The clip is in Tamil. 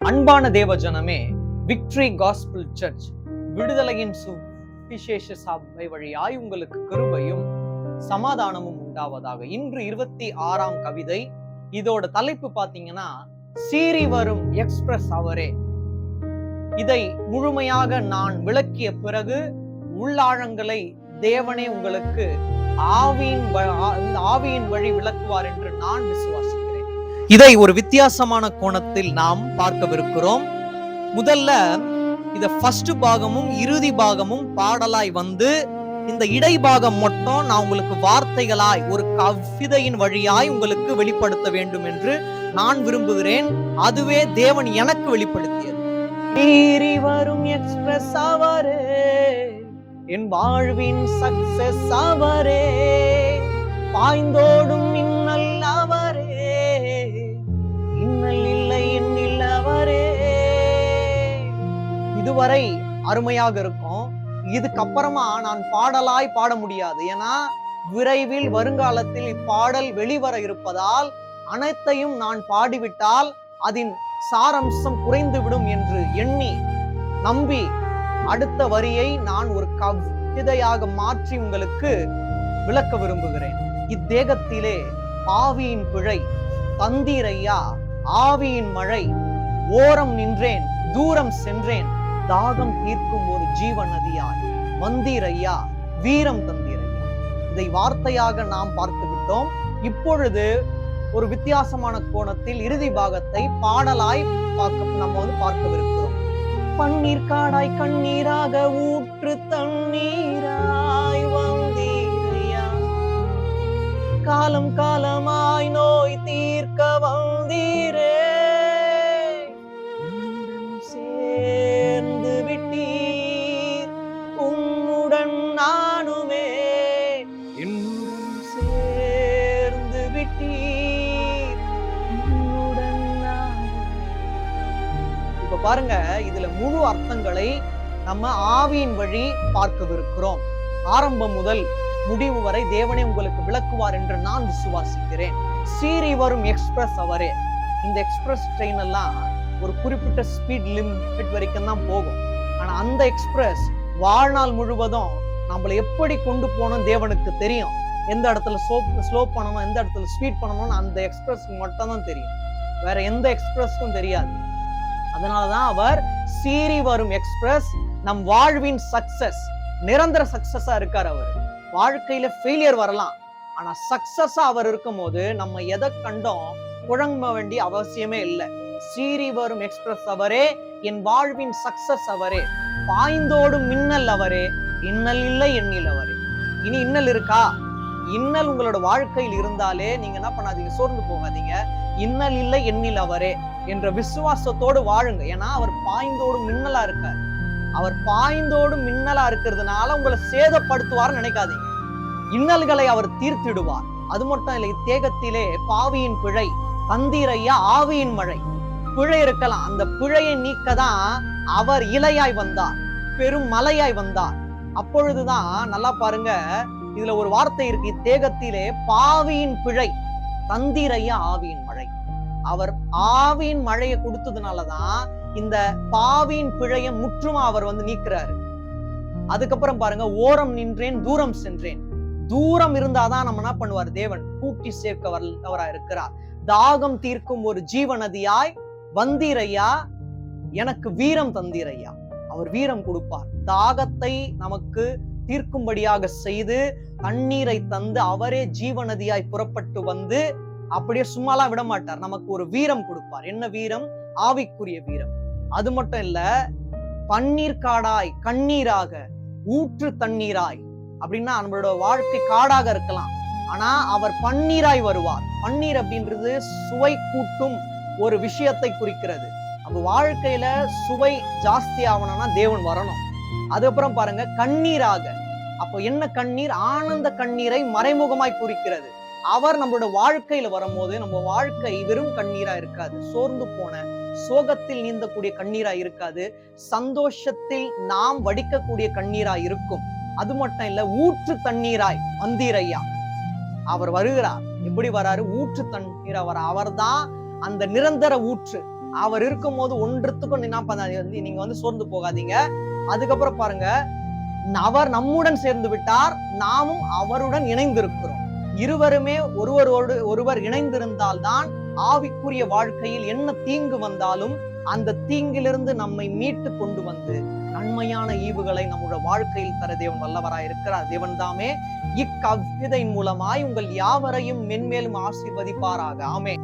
அன்பான தேவஜனமே, விக்டரி காஸ்பல் சர்ச் விடுதலையின் சுவிசேஷ சபை வழியாய் உங்களுக்கு கிருபையும் சமாதானமும் உண்டாவதாக. இன்று 26ஆம் கவிதை. இதோட தலைப்பு பாத்தீங்கன்னா, சீறி வரும் எக்ஸ்பிரஸ் அவரே. இதை முழுமையாக நான் விளக்கிய பிறகு உள்ளாழங்களை தேவனே உங்களுக்கு ஆவியின் வழி விளக்குவார் என்று நான் விசுவாசிக்கிறேன். இதை ஒரு வித்தியாசமான கோணத்தில் நாம் பார்க்கவிருக்கிறோம். முதல்ல இத ஃபர்ஸ்ட் பாகமும் இறுதி பாகமும் பாடலாய் வந்து, இந்த இடைபாகம் மட்டும் நான் உங்களுக்கு வார்த்தைகளாய் ஒரு கவிதையின் வழியாய் உங்களுக்கு வெளிப்படுத்த வேண்டும் என்று நான் விரும்புகிறேன். அதுவே தேவன் எனக்கு வெளிப்படுத்தியது. மீறி வரும் எக்ஸ்பிரஸ் அவரே, என் வாழ்வின் சக்சஸ் அவரே, பாய்ந்தோடும் மின்னல் அவரே, இன்னல் இல்லை என்னில் அவரே. இதுவரை அருமையாக இருக்கும். இதுக்கப்புறமா நான் பாடலாய் பாட முடியாது. ஏன்னா விரைவில் வருங்காலத்தில் இப்பாடல் வெளிவர இருப்பதால் அனைத்தையும் நான் பாடிவிட்டால் அதன் சாரம்சம் குறைந்துவிடும் என்று எண்ணி நம்பி அடுத்த வரியை நான் ஒரு கவிதையாக மாற்றி உங்களுக்கு விளக்க விரும்புகிறேன். இத்தேகத்திலே பாவியின் பிழை தந்தீரையா, ஆவியின் மழை, ஓரம் நின்றேன் தூரம் சென்றேன், தாகம் தீர்க்கும் ஒரு ஜீவ நதியாய் வந்தீரையா, வீரம் தந்தீரையா. இதை வார்த்தையாக நாம் பார்த்து விட்டோம். இப்பொழுது ஒரு வித்தியாசமான கோணத்தில் இறுதி பாகத்தை பாடலாய் நம்ம பார்க்கவிருக்கிறோம். பன்னீர் காடாய் கண்ணீராக ஊற்று தண்ணீராய் வந்தீரையா, காலம் காலமாய் நோய் தீர்க்க வந்தீரே, சேர்ந்து விட்டீர் உம்முடன் நானுமே, என்னுடன் சேர்ந்து விட்டீர் உம்முடன் நானுமே. இப்ப பாருங்க, இதுல முழு அர்த்தங்களை நம்ம ஆவியின் வழி பார்க்கவிருக்கிறோம். ஆரம்பம் முதல் முடிவு வரை தேவனே உங்களுக்கு விளக்குவார் என்று நான் விசுவாசிக்கிறேன். சீறி வரும் எக்ஸ்பிரஸ் அவரே. இந்த எக்ஸ்பிரஸ் ட்ரெயின் எல்லாம் ஒரு குறிப்பிட்ட ஸ்பீட் லிமிட் வரைக்கும் தான் போகும். ஆனா அந்த எக்ஸ்பிரஸ் வாழ்நாள் முழுவதும் நம்மளை எப்படி கொண்டு போகணும் தேவனுக்கு தெரியும். எந்த இடத்துல ஸ்லோ பண்ணணும், எந்த இடத்துல ஸ்பீட் பண்ணணும்னு அந்த எக்ஸ்பிரஸ்க்கு மட்டும் தான் தெரியும். வேற எந்த எக்ஸ்பிரஸ்க்கும் தெரியாது. அதனாலதான் அவர் சீறி வரும் எக்ஸ்பிரஸ். நம் வாழ்வின் சக்சஸ், நிரந்தர சக்சஸா இருக்கார் அவர். வாழ்க்கையில ஃபெயிலியர் வரலாம், ஆனா சக்சஸா அவர் இருக்கும் போது நம்ம எதை கண்டோம் குழம்ப வேண்டிய அவசியமே இல்லை. சீறி வரும் எக்ஸ்பிரஸ் அவரே, என் வாழ்வின் சக்சஸ் அவரே, பாய்ந்தோடும் மின்னல் அவரே, இன்னல் இல்லை எண்ணில் அவரே. இனி இன்னல் இருக்கா? இன்னல் உங்களோட வாழ்க்கையில் இருந்தாலே நீங்க என்ன பண்ணாதீங்க, சோர்ந்து போகாதீங்க. இன்னல் இல்லை எண்ணில் அவரே என்ற விசுவாசத்தோடு வாழுங்க. ஏன்னா அவர் பாய்ந்தோடும் மின்னலா இருக்கார். அவர் பாய்ந்தோடும் மின்னலா இருக்கிறதுனால உங்களை சேதப்படுத்துவார்னு நினைக்காதீங்க. இன்னல்களை அவர் தீர்த்திடுவார். அது மட்டும் இல்லை, தேகத்திலே பாவியின் பிழை தந்தீரையா, ஆவியின் மழை. பிழை இருக்கலாம், அந்த பிழையை நீக்கதான் அவர் இலையாய் வந்தார், பெரும் மலையாய் வந்தார். அப்பொழுதுதான் நல்லா பாருங்க, இதுல ஒரு வார்த்தை இருக்கு, தேகத்திலே பாவியின் பிழை தந்தீரையா, ஆவியின் மழை. அவர் ஆவியின் மழையை கொடுத்ததுனாலதான் இந்த பாவியின் பிழையை முற்றுமா அவர் நீக்கிறாரு. அதுக்கப்புறம் பாருங்க, ஓரம் நின்றேன் தூரம் சென்றேன். தூரம் இருந்தாதான் நம்ம என்ன பண்ணுவார், தேவன் கூட்டி சேர்க்க வல்லவரா இருக்கிறார். தாகம் தீர்க்கும் ஒரு ஜீவ நதியாய் வந்தீரையா, எனக்கு வீரம் தந்தீரையா. அவர் வீரம் கொடுப்பார். தாகத்தை நமக்கு தீர்க்கும்படியாக செய்து தண்ணீரை தந்து அவரே ஜீவ நதியாய் புறப்பட்டு வந்து அப்படியே சும்மாலாம் விட மாட்டார். நமக்கு ஒரு வீரம் கொடுப்பார். என்ன வீரம்? ஆவிக்குரிய வீரம். அது மட்டும் இல்ல, பன்னீர் காடாய் கண்ணீராக ஊற்று தண்ணீராய். அப்படின்னா நம்மளோட வாழ்க்கை காடாக இருக்கலாம், ஆனா அவர் பன்னீராய் வருவார். பன்னீர் அப்படின்றது சுவை கூட்டும் ஒரு விஷயத்தை குறிக்கிறது. நம்ம வாழ்க்கையில சுவை ஜாஸ்தி ஆகணும்னா தேவன் வரணும். அதுக்கப்புறம் பாருங்க, கண்ணீராக. அப்போ என்ன கண்ணீர்? ஆனந்த கண்ணீரை மறைமுகமாய் குறிக்கிறது. அவர் நம்மளோட வாழ்க்கையில வரும்போது நம்ம வாழ்க்கை வெறும் கண்ணீரா இருக்காது, சோர்ந்து போன சோகத்தில் நீந்தக்கூடிய கண்ணீரா இருக்காது, சந்தோஷத்தில் நாம் வடிக்கக்கூடிய கண்ணீரா இருக்கும். அது மட்டும் இல்ல, ஊற்று தண்ணீராய் வந்தீரையா. அவர் வருகிறார். எப்படி வராரு? ஊற்று தண்ணீரா வர. அவர் தான் அந்த நிரந்தர ஊற்று. அவர் இருக்கும்போது ஒன்றுத்துக்கும் என்ன பண்ணாதீங்க, நீங்க வந்து சோர்ந்து போகாதீங்க. அதுக்கப்புறம் பாருங்க, அவர் நம்முடன் சேர்ந்து விட்டார், நாமும் அவருடன் இணைந்திருக்கிறோம். இருவருமே ஒருவரோடு ஒருவர் இணைந்திருந்தால்தான் ஆவிக்குரிய வாழ்க்கையில் என்ன தீங்கு வந்தாலும் அந்த தீங்கிலிருந்து நம்மை மீட்டு கொண்டு வந்து நன்மையான ஈவுகளை நம்முடைய வாழ்க்கையில் தர தேவன் வல்லவராய் இருக்கிறார். தேவன் தாமே இக்கவிதையின் மூலமாய் உங்கள் யாவரையும் மென்மேலும் ஆசீர்வதிப்பாராக. ஆமென்.